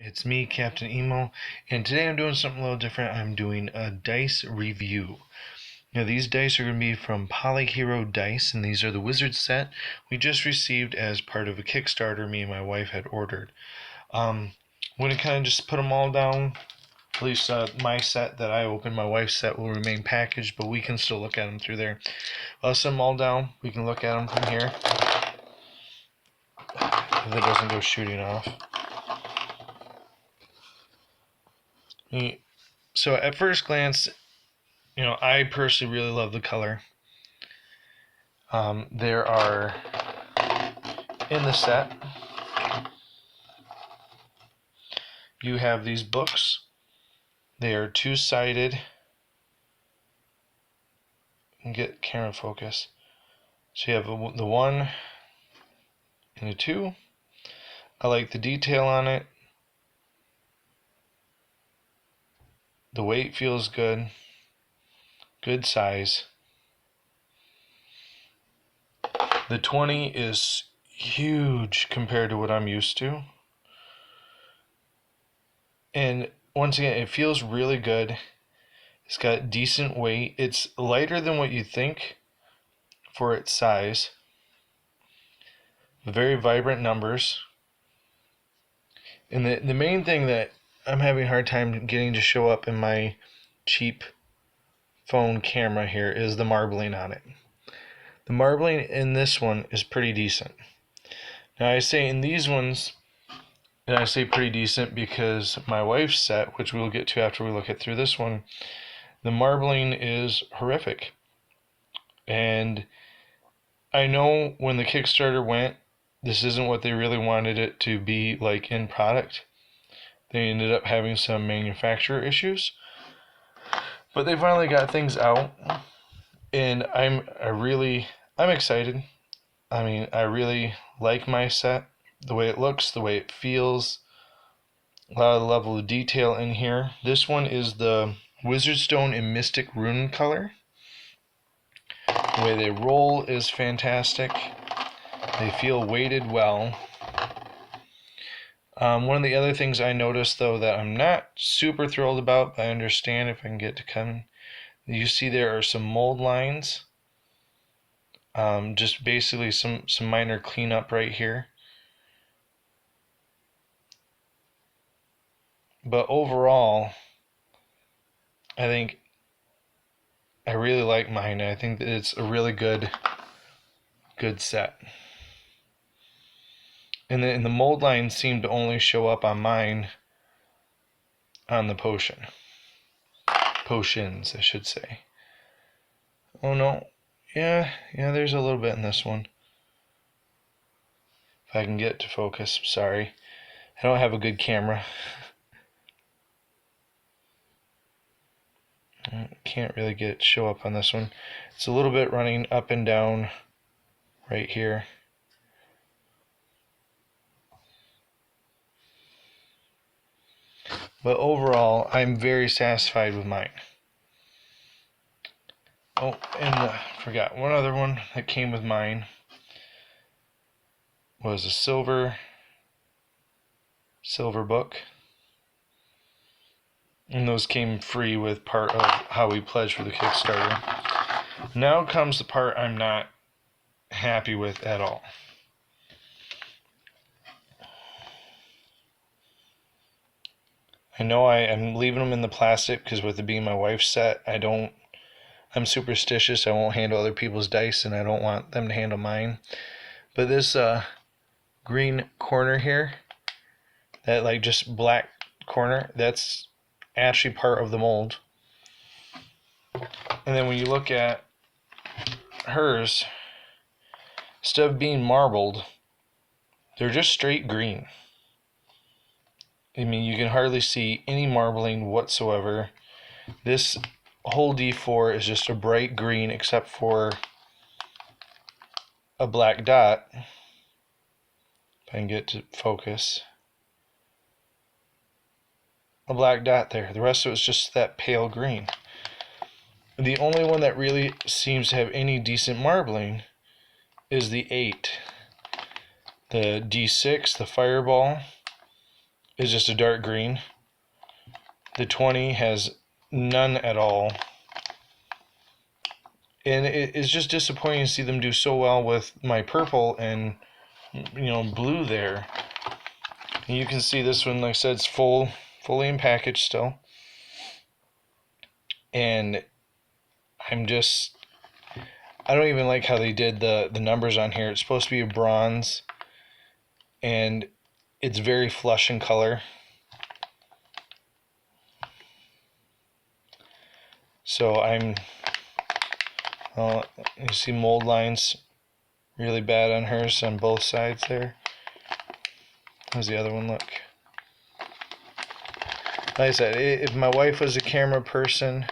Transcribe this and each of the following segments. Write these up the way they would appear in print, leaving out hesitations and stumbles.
It's me, Captain Emo, and today I'm doing something a little different. I'm doing a dice review. Now, these dice are going to be from Polyhero Dice, and these are the Wizard set we just received as part of a Kickstarter me and my wife had ordered. I'm going to kind of just put them all down. At least my set that I opened, my wife's set will remain packaged, but we can still look at them through there. I'll set them all down. We can look at them from here. If it doesn't go shooting off. So at first glance, I personally really love the color. There are, in the set, you have these books. They are two-sided. And get camera focus. So you have the 1 and the 2. I like the detail on it. The weight feels good. Good size. The 20 is huge compared to what I'm used to. And once again, it feels really good. It's got decent weight. It's lighter than what you think for its size. Very vibrant numbers. And the main thing that I'm having a hard time getting to show up in my cheap phone camera here is the marbling on it. The marbling in this one is pretty decent. Now I say in these ones, and I say pretty decent because my wife's set, which we'll get to after we look at through this one, the marbling is horrific. And I know when the Kickstarter went, this isn't what they really wanted it to be like in product. They ended up having some manufacturer issues. But they finally got things out. And I'm excited. I mean, I really like my set. The way it looks, the way it feels. A lot of the level of detail in here. This one is the Wizard Stone and Mystic Rune color. The way they roll is fantastic. They feel weighted well. One of the other things I noticed, though, that I'm not super thrilled about, but I understand if I can get to come. You see there are some mold lines. Just basically some minor cleanup right here. But overall, I think I really like mine. I think that it's a really good set. And the mold lines seem to only show up on mine on the potions, I should say. Oh no, yeah, there's a little bit in this one. If I can get to focus, sorry. I don't have a good camera. Can't really get it to show up on this one. It's a little bit running up and down right here. But overall, I'm very satisfied with mine. Oh, and I forgot one other one that came with mine was a silver book. And those came free with part of how we pledged for the Kickstarter. Now comes the part I'm not happy with at all. I know I'm leaving them in the plastic because with it being my wife's set, I'm superstitious. I won't handle other people's dice and I don't want them to handle mine. But this green corner here, that like just black corner, that's actually part of the mold. And then when you look at hers, instead of being marbled, they're just straight green. I mean, you can hardly see any marbling whatsoever. This whole D4 is just a bright green except for a black dot. If I can get to focus. A black dot there. The rest of it's just that pale green. The only one that really seems to have any decent marbling is the 8. The D6, the fireball, is just a dark green. The 20 has none at all. And it's just disappointing to see them do so well with my purple and, blue there. And you can see this one, like I said, it's fully in package still. And I don't even like how they did the numbers on here. It's supposed to be a bronze, and it's very flush in color. So you see mold lines really bad on hers on both sides there. How's the other one look? Like I said, if my wife was a camera person,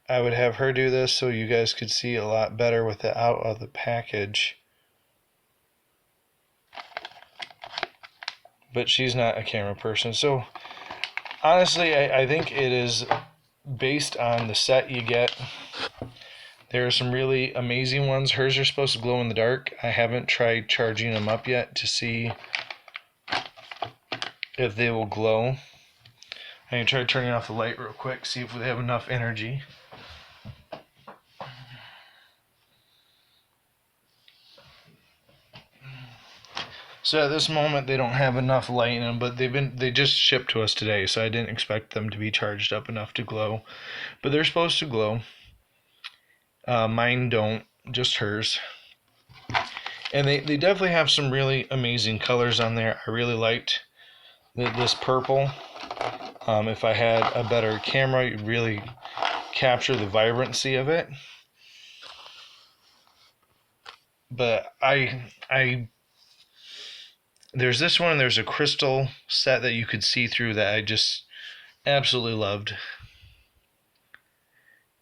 I would have her do this so you guys could see a lot better with it out of the package. But she's not a camera person. So honestly, I think it is based on the set you get. There are some really amazing ones. Hers are supposed to glow in the dark. I haven't tried charging them up yet to see if they will glow. I'm going to try turning off the light real quick, see if they have enough energy. So at this moment they don't have enough light in them, but they just shipped to us today, so I didn't expect them to be charged up enough to glow. But they're supposed to glow. Mine don't, just hers. And they definitely have some really amazing colors on there. I really liked this purple. If I had a better camera, you'd really capture the vibrancy of it. But there's this one, and there's a crystal set that you could see through that I just absolutely loved.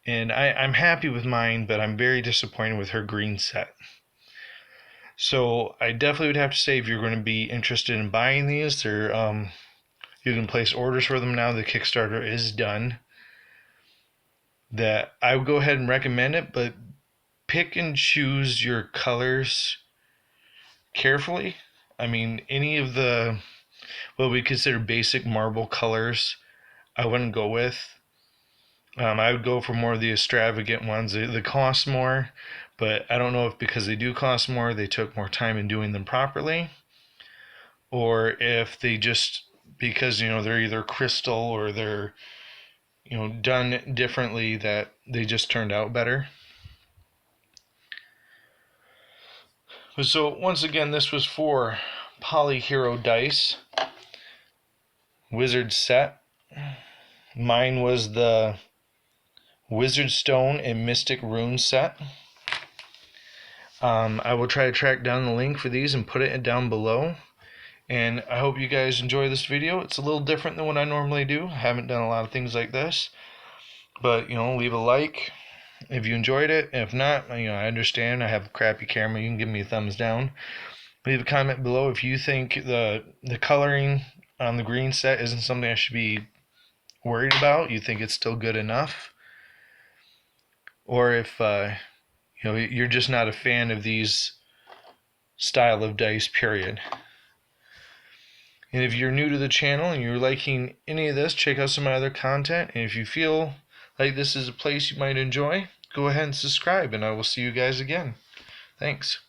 And I'm happy with mine, but I'm very disappointed with her green set. So I definitely would have to say, if you're going to be interested in buying these, you can place orders for them now. The Kickstarter is done. That I would go ahead and recommend it, but pick and choose your colors carefully. I mean, any of the what we consider basic marble colors, I wouldn't go with. I would go for more of the extravagant ones. They cost more, but I don't know if because they do cost more, they took more time in doing them properly, or if they just, because they're either crystal or they're done differently, that they just turned out better. So once again, this was for Polyhero Dice Wizard set. Mine was the Wizard Stone and Mystic Rune set. I will try to track down the link for these and put it down below. And I hope you guys enjoy this video. It's a little different than what I normally do. I haven't done a lot of things like this. But, leave a like if you enjoyed it. If not, I understand. I have a crappy camera. You can give me a thumbs down. Leave a comment below if you think the coloring on the green set isn't something I should be worried about. You think it's still good enough. Or if you're just not a fan of these style of dice, period. And if you're new to the channel and you're liking any of this, check out some of my other content. And if you feel like this is a place you might enjoy, go ahead and subscribe, and I will see you guys again. Thanks.